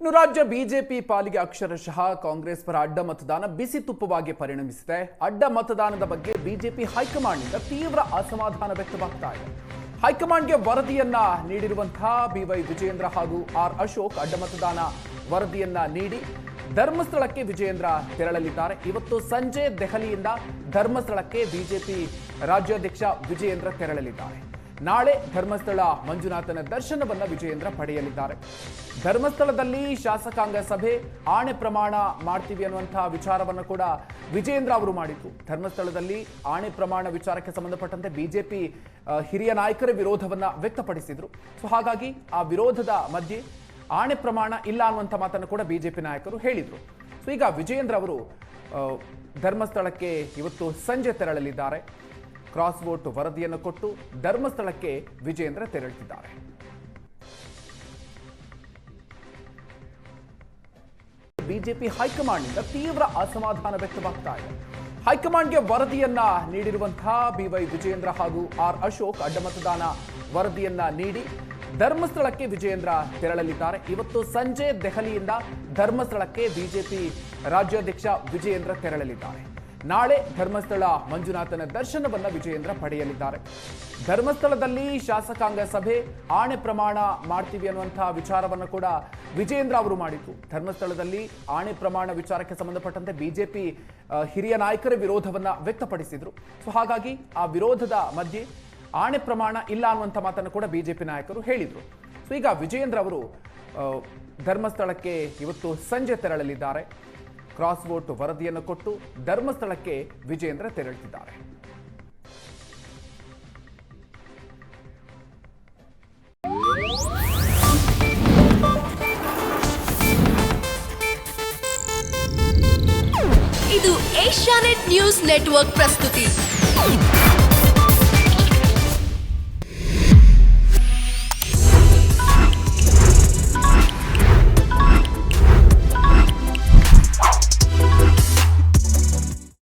ಇನ್ನು ರಾಜ್ಯ ಬಿಜೆಪಿ ಪಾಲಿಗೆ ಅಕ್ಷರಶಃ ಕಾಂಗ್ರೆಸ್ ಪರ ಅಡ್ಡ ಮತದಾನ ಬಿಸಿ ತುಪ್ಪವಾಗಿ ಪರಿಣಮಿಸಿದೆ. ಅಡ್ಡ ಮತದಾನದ ಬಗ್ಗೆ ಬಿಜೆಪಿ ಹೈಕಮಾಂಡ್ನಿಂದ ತೀವ್ರ ಅಸಮಾಧಾನ ವ್ಯಕ್ತವಾಗ್ತಾ ಇದೆ. ಹೈಕಮಾಂಡ್ಗೆ ವರದಿಯನ್ನ ನೀಡಿರುವಂತಹ ಬಿವೈ ವಿಜಯೇಂದ್ರ ಹಾಗೂ ಆರ್ ಅಶೋಕ್ ಅಡ್ಡ ಮತದಾನ ವರದಿಯನ್ನ ನೀಡಿ ಧರ್ಮಸ್ಥಳಕ್ಕೆ ವಿಜಯೇಂದ್ರ ತೆರಳಲಿದ್ದಾರೆ. ಇವತ್ತು ಸಂಜೆ ದೆಹಲಿಯಿಂದ ಧರ್ಮಸ್ಥಳಕ್ಕೆ ಬಿಜೆಪಿ ರಾಜ್ಯಾಧ್ಯಕ್ಷ ವಿಜಯೇಂದ್ರ ತೆರಳಲಿದ್ದಾರೆ. ನಾಳೆ ಧರ್ಮಸ್ಥಳ ಮಂಜುನಾಥನ ದರ್ಶನವನ್ನ ವಿಜಯೇಂದ್ರ ಪಡೆಯಲಿದ್ದಾರೆ. ಧರ್ಮಸ್ಥಳದಲ್ಲಿ ಶಾಸಕಾಂಗ ಸಭೆ ಆಣೆ ಪ್ರಮಾಣ ಮಾಡ್ತೀವಿ ಅನ್ನುವಂತಹ ವಿಚಾರವನ್ನು ಕೂಡ ವಿಜಯೇಂದ್ರ ಅವರು ಮಾಡಿದ್ರು. ಧರ್ಮಸ್ಥಳದಲ್ಲಿ ಆಣೆ ಪ್ರಮಾಣ ವಿಚಾರಕ್ಕೆ ಸಂಬಂಧಪಟ್ಟಂತೆ ಬಿಜೆಪಿ ಹಿರಿಯ ನಾಯಕರ ವಿರೋಧವನ್ನ ವ್ಯಕ್ತಪಡಿಸಿದ್ರು. ಸೊ ಹಾಗಾಗಿ ಆ ವಿರೋಧದ ಮಧ್ಯೆ ಆಣೆ ಪ್ರಮಾಣ ಇಲ್ಲ ಅನ್ನುವಂಥ ಮಾತನ್ನು ಕೂಡ ಬಿಜೆಪಿ ನಾಯಕರು ಹೇಳಿದ್ರು. ಸೊ ಈಗ ವಿಜಯೇಂದ್ರ ಅವರು ಧರ್ಮಸ್ಥಳಕ್ಕೆ ಇವತ್ತು ಸಂಜೆ ತೆರಳಲಿದ್ದಾರೆ. ಕ್ರಾಸ್ ವೋಟ್ ವರದಿಯನ್ನು ಕೊಟ್ಟು ಧರ್ಮಸ್ಥಳಕ್ಕೆ ವಿಜಯೇಂದ್ರ ತೆರಳುತ್ತಿದ್ದಾರೆ. ಬಿಜೆಪಿ ಹೈಕಮಾಂಡ್ನಿಂದ ತೀವ್ರ ಅಸಮಾಧಾನ ವ್ಯಕ್ತವಾಗ್ತಾ ಇದೆ. ಹೈಕಮಾಂಡ್ಗೆ ವರದಿಯನ್ನ ನೀಡಿರುವಂತಹ ಬಿವೈ ವಿಜಯೇಂದ್ರ ಹಾಗೂ ಆರ್ ಅಶೋಕ್ ಅಡ್ಡ ಮತದಾನ ವರದಿಯನ್ನ ನೀಡಿ ಧರ್ಮಸ್ಥಳಕ್ಕೆ ವಿಜಯೇಂದ್ರ ತೆರಳಲಿದ್ದಾರೆ. ಇವತ್ತು ಸಂಜೆ ದೆಹಲಿಯಿಂದ ಧರ್ಮಸ್ಥಳಕ್ಕೆ ಬಿಜೆಪಿ ರಾಜ್ಯಾಧ್ಯಕ್ಷ ವಿಜಯೇಂದ್ರ ತೆರಳಲಿದ್ದಾರೆ. ನಾಳೆ ಧರ್ಮಸ್ಥಳ ಮಂಜುನಾಥನ ದರ್ಶನವನ್ನ ವಿಜಯೇಂದ್ರ ಪಡೆಯಲಿದ್ದಾರೆ. ಧರ್ಮಸ್ಥಳದಲ್ಲಿ ಶಾಸಕಾಂಗ ಸಭೆ ಆಣೆ ಪ್ರಮಾಣ ಮಾಡ್ತೀವಿ ಅನ್ನುವಂತಹ ವಿಚಾರವನ್ನು ಕೂಡ ವಿಜಯೇಂದ್ರ ಅವರು ಮಾಡಿದ್ರು. ಧರ್ಮಸ್ಥಳದಲ್ಲಿ ಆಣೆ ಪ್ರಮಾಣ ವಿಚಾರಕ್ಕೆ ಸಂಬಂಧಪಟ್ಟಂತೆ ಬಿಜೆಪಿ ಹಿರಿಯ ನಾಯಕರ ವಿರೋಧವನ್ನ ವ್ಯಕ್ತಪಡಿಸಿದ್ರು. ಸೊ ಹಾಗಾಗಿ ಆ ವಿರೋಧದ ಮಧ್ಯೆ ಆಣೆ ಪ್ರಮಾಣ ಇಲ್ಲ ಅನ್ನುವಂಥ ಮಾತನ್ನು ಕೂಡ ಬಿಜೆಪಿ ನಾಯಕರು ಹೇಳಿದ್ರು. ಸೊ ಈಗ ವಿಜಯೇಂದ್ರ ಅವರು ಧರ್ಮಸ್ಥಳಕ್ಕೆ ಇವತ್ತು ಸಂಜೆ ತೆರಳಲಿದ್ದಾರೆ. ಕ್ರಾಸ್ ವೋಟ್ ವರದಿಯನ್ನು ಕೊಟ್ಟು ಧರ್ಮಸ್ಥಳಕ್ಕೆ ವಿಜಯೇಂದ್ರ ತೆರಳುತ್ತಿದ್ದಾರೆ. ಇದು ಏಷ್ಯಾನೆಟ್ ನ್ಯೂಸ್ ನೆಟ್ವರ್ಕ್ ಪ್ರಸ್ತುತಿ.